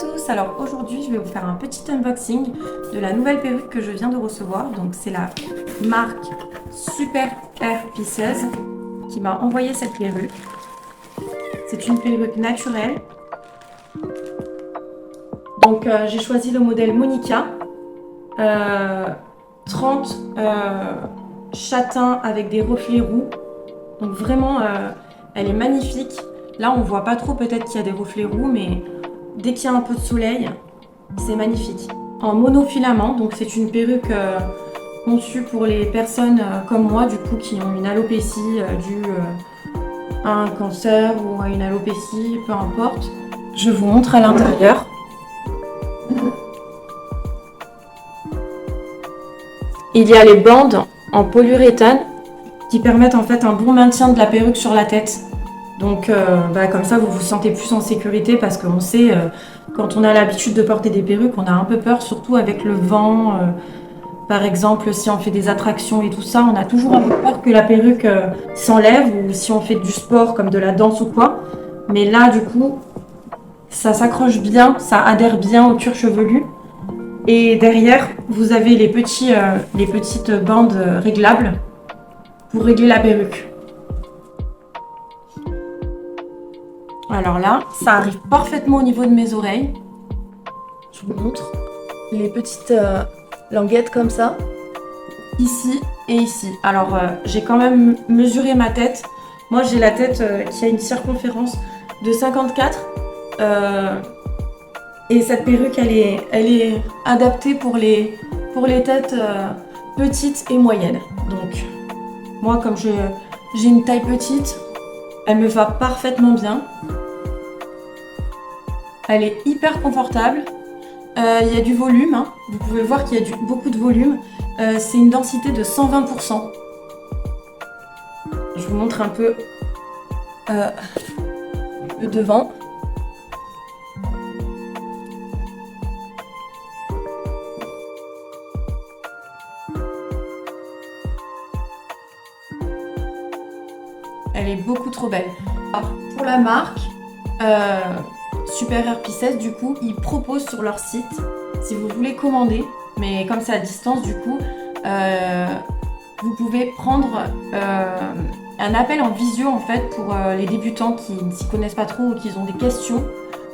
tous, alors aujourd'hui je vais vous faire un petit unboxing de la nouvelle perruque que je viens de recevoir. Donc c'est la marque Super Hair Pieces qui m'a envoyé cette perruque. C'est une perruque naturelle. Donc j'ai choisi le modèle Monica 30 châtain avec des reflets roux. Donc vraiment elle est magnifique. Là on voit pas trop, peut-être qu'il y a des reflets roux, mais dès qu'il y a un peu de soleil, c'est magnifique. En monofilament, donc c'est une perruque conçue pour les personnes comme moi, du coup, qui ont une alopécie due à un cancer ou à une alopécie, peu importe. Je vous montre à l'intérieur. Il y a les bandes en polyuréthane qui permettent en fait un bon maintien de la perruque sur la tête. Donc comme ça vous vous sentez plus en sécurité, parce qu'on sait quand on a l'habitude de porter des perruques, on a un peu peur, surtout avec le vent. Par exemple, si on fait des attractions et tout ça, on a toujours un peu peur que la perruque s'enlève, ou si on fait du sport comme de la danse ou quoi. Mais là du coup, ça s'accroche bien, ça adhère bien au cuir chevelu. Et derrière, vous avez les petites bandes réglables pour régler la perruque. Alors là, ça arrive parfaitement au niveau de mes oreilles. Je vous montre les petites languettes comme ça, ici et ici. Alors j'ai quand même mesuré ma tête. Moi j'ai la tête qui a une circonférence de 54. Et cette perruque elle est adaptée pour les têtes petites et moyennes. Donc moi, comme j'ai une taille petite, elle me va parfaitement bien. Elle est hyper confortable. Il y a du volume, hein. Vous pouvez voir qu'il y a beaucoup de volume. C'est une densité de 120%. Je vous montre un peu le devant. Elle est beaucoup trop belle. Alors, pour la marque Super Hair Pieces, du coup, ils proposent sur leur site, si vous voulez commander, mais comme c'est à distance, du coup, vous pouvez prendre un appel en visio en fait pour les débutants qui ne s'y connaissent pas trop ou qui ont des questions.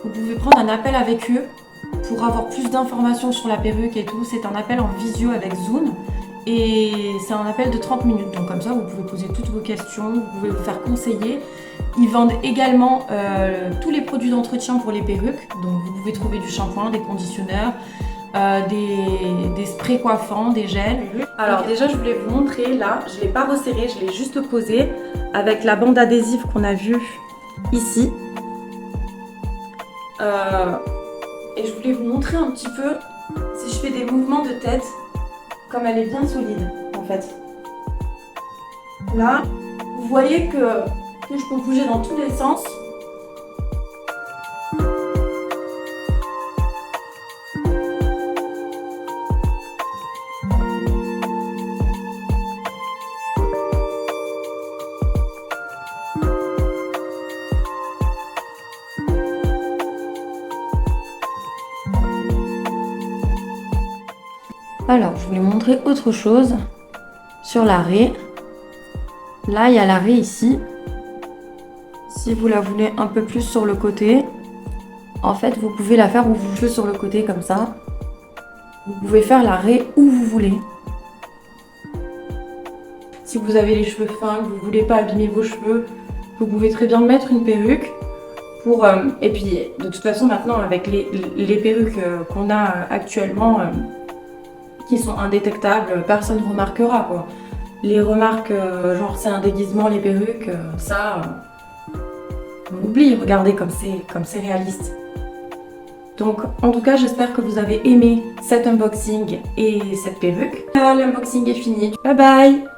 Vous pouvez prendre un appel avec eux pour avoir plus d'informations sur la perruque et tout. C'est un appel en visio avec Zoom. Et c'est un appel de 30 minutes, donc comme ça vous pouvez poser toutes vos questions, vous pouvez vous faire conseiller. Ils vendent également tous les produits d'entretien pour les perruques, donc vous pouvez trouver du shampoing, des conditionneurs, des sprays coiffants, des gels. Alors déjà je voulais vous montrer, là je ne l'ai pas resserré, je l'ai juste posé avec la bande adhésive qu'on a vue ici. Et je voulais vous montrer un petit peu, si je fais des mouvements de tête, comme elle est bien solide en fait. Là, vous voyez que je peux bouger dans tous les sens. Alors, je voulais montrer autre chose sur l'arrêt. Là, il y a l'arrêt ici. Si vous la voulez un peu plus sur le côté, en fait, vous pouvez la faire où vous voulez sur le côté, comme ça. Vous pouvez faire l'arrêt où vous voulez. Si vous avez les cheveux fins, que vous ne voulez pas abîmer vos cheveux, vous pouvez très bien mettre une perruque. Et puis, de toute façon, maintenant, avec les perruques qu'on a actuellement, qui sont indétectables, personne ne remarquera quoi. Les remarques genre c'est un déguisement, les perruques, on oublie, regardez comme c'est réaliste. Donc en tout cas j'espère que vous avez aimé cet unboxing et cette perruque. L'unboxing est fini. Bye bye.